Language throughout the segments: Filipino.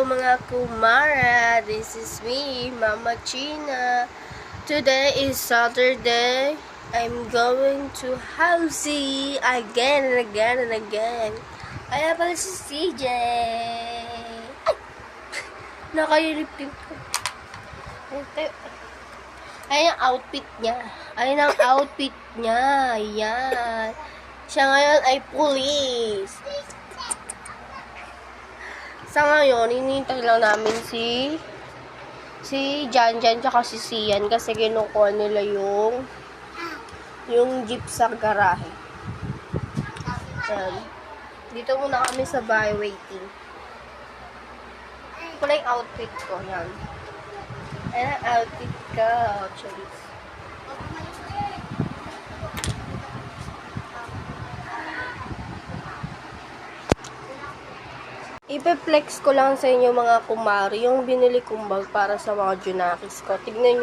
Hello mga kumara, this is me, Mama China. Today is Saturday. I'm going to Housey again and again and again. Kaya pala si CJ. Ay! Nakayulip-lip ko. Ayan ang outfit niya. Ayan ang outfit niya. Ayan. Siya ngayon ay police. Sa ngayon, hinihintay lang namin si Jan tsaka si Sian kasi kinukuha nila yung jeep sa garahe. Ayan. Dito muna kami sa bahay waiting. Ito lang yung outfit ko. Ayan. Ayan ang outfit ko. Actually. Ipe-flex ko lang sa inyo mga kumari yung binili kong bag para sa mga junakis ko. Tignan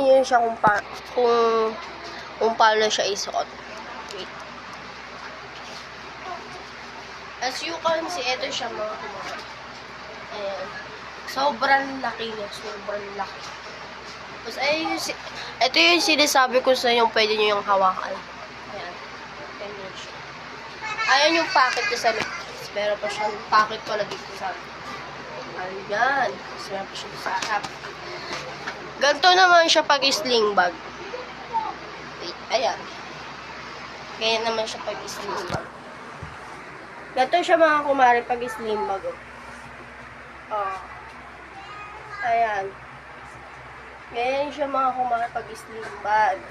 nyo siya kung paano siya isuot. Wait. As you can see, ito siya mga kumari. Ayan. Sobrang laki niya. Sobrang laki. Tapos, ito yung sinasabi ko sa inyo, pwede nyo yung hawakan. Ayan. Ayan siya. Ayan yung packet ko sa loob. Meron pa siyang packet pala dito sa ayan. Tapos meron pa siyang sa shop. Ganito naman siya pag sling bag. Wait, ayan. Kaya naman siya pag sling bag. Ganito siya mga kumari pag sling bag. Oh. Ayan. Ganyan siya mga kumari pag sling bag.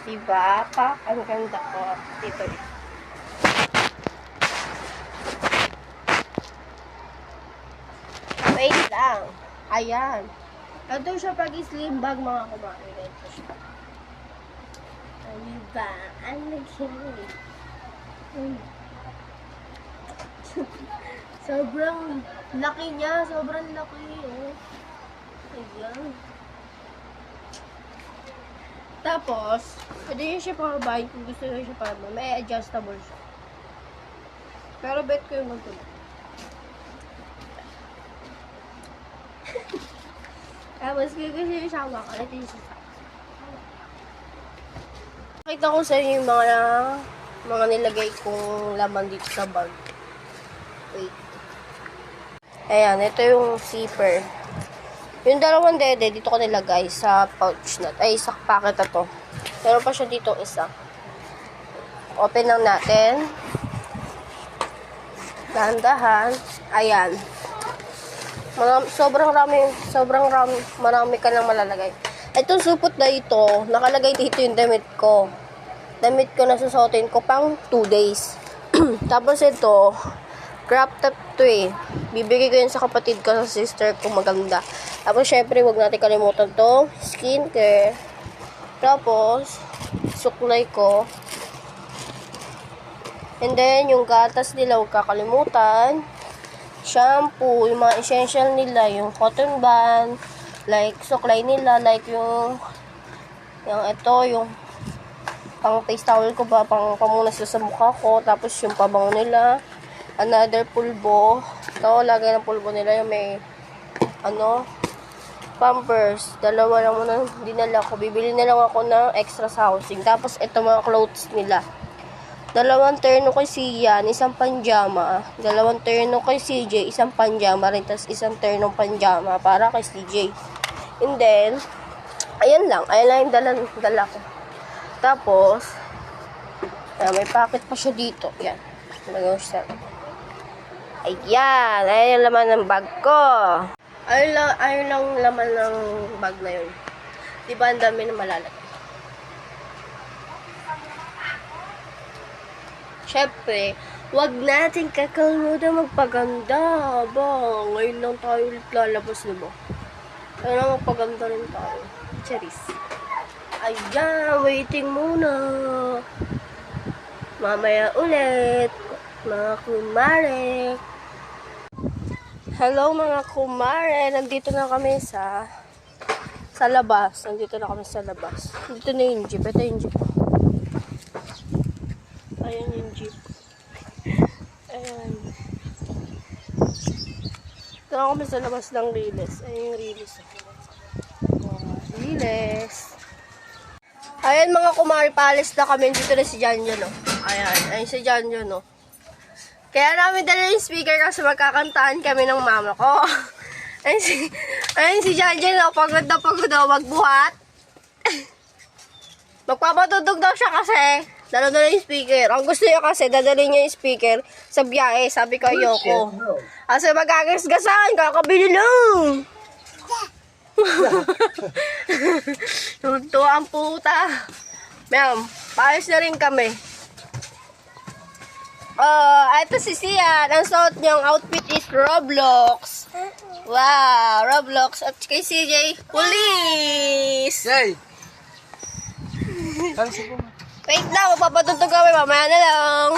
Diba? Pak, ang ganda ko. Dito. Wait lang. Ayan. Ito siya pag slim bag mga kumari. Ito siya. Diba? Ang laki. Sobrang laki niya. Sobrang laki. Oh. Ayan. Tapos, pwede nyo siya pakabahin kung gusto nyo siya para may adjustable siya. Pero bet ko yung magtulog. Tapos, gusto nyo siya hawakan. Ito yung sasa. Nakita ko sa inyo yung mga nilagay kong laman dito sa bag. Wait. Ayan, ito yung zipper. Yung dalawang dede, dito ko nilagay sa pouch na. Ay, sa packet na to. Meron pa siya dito isa. Open lang natin. Dahan-dahan. Ayan. Marami ka nang malalagay. Itong supot na ito, nakalagay dito yung damit ko. Damit ko na susuotin ko pang 2 days. Tapos ito, crop top to eh. Bibigay ko yun sa kapatid ko, sa sister ko, maganda. Tapos syempre, wag natin kalimutan to skincare. Tapos, suklay ko. And then, yung gatas nila, huwag kakalimutan. Shampoo, yung mga essential nila, yung cotton band, like suklay nila, like yung pang face towel ko ba, pang pamunas sa mukha ko, tapos yung pabango nila, another pulbo, ito, lagay ng pulbo nila, yung may, Pampers, dalawa lang muna, dinala ko, bibili na lang ako ng extra sa housing, tapos ito mga clothes nila. 2 terno kay Sian, isang panjama. 2 terno kay CJ, isang panjama rin. Tapos isang ternong panjama para kay CJ. And then, ayan lang yung dala ko. Tapos, may packet pa siya dito. Yan. Ayan. Ayan yung laman ng bag ko. Ayun lang laman ng bag na yun. Diba ang dami na malalagay. Siyempre, wag natin kakalimutan magpaganda. Ba, ngayon lang tayo lalabas, diba? Kaya na magpaganda rin tayo. Charis. Ayan, waiting muna. Mamaya ulit. Mga kumare. Hello mga kumare. Nandito na kami sa labas. Dito na yung jeep. Ito yung jeep. Ayan yung jeep. Ayan. Ito kami sa labas ng Riles. Ayun yung Riles. Riles. Ayan mga kumari, palis na kami. Dito na si Janjo, no? Ayan. Ayun si Janjo, no? Kaya namin dala yung speaker kasi magkakantaan kami ng mama ko. Ayun si Janjo, no? Pagod na pagod daw magbuhat. Magpapatutog daw siya kasi dala na yung speaker. Ang gusto niya kasi, dadalhin niya yung speaker sa biyahe. Sabi ko, ayoko. Kasi magagasgasan, kakabili lang. Tuwa ang puta. Ma'am, paayos na rin kami. Ito si Sian. Ang suot niyang outfit is Roblox. Wow, Roblox. At kay CJ, police. Yay! Wait lang, magpapatutog kami. Mamaya na lang.